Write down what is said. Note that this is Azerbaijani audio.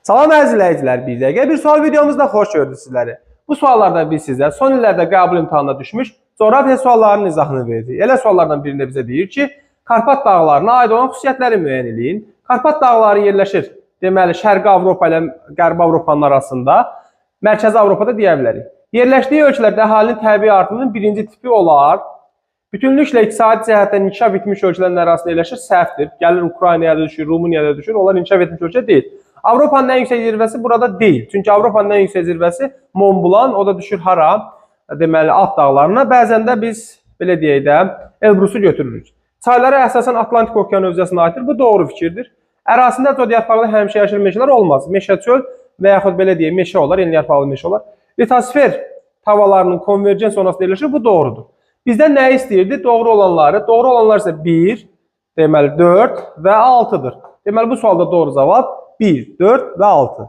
Salam əziz izləyicilər, bir dəqiqə bir sual videomuzda xoş gördük sizləri. Bu suallarda biz sizə son illərdə qəbul imtahanına düşmüş coğrafiya suallarının izahını verdik. Elə suallardan birində bizə deyir ki, Karpat dağlarına aid olan xüsusiyyətləri müəyyən edin. Karpat dağları yerləşir, deməli, Şərqi Avropa ilə Qərbi Avropanın arasında, Mərkəzi Avropada deyə bilərik. Yerləşdiyi ölkələrdə əhalinin təbii artımının birinci tipi olar. Bütünlüklə iqtisadi cəhətdən inkişaf etmiş ölkələrin arasında yerləşir, səhvdir. Gəlir Ukraynaya da düşür, Rumuniyaya da düşür, onlar inkişaf etmiş ölkə deyil. Avropanın ən yüksək zirvəsi burada deyil. Çünki Avropanın ən yüksək zirvəsi Mont Blanc, o da düşür hara? Deməli, Alp dağlarına. Bəzən də biz, belə deyək də, Elbrus'u götürürük. Çaylara əsasən Atlantik Okean hövzəsinə aiddir. Bu doğru fikirdir. Ərazisində zodiarpaqlı həmişəyaşıl meşələr olmaz. Meşə çöl və yaxud belə deyək, meşə olar, enliyarpaqlı meşə olar. Litosfer havalarının konvergens zonasında yerləşir. Bu doğrudur. Bizdən nə istəyirdi? Doğru olanları. Doğru olanlar isə 1, deməli 4 və 6'dır. Deməli, bu sualda doğru cavab 1, 4 və 6.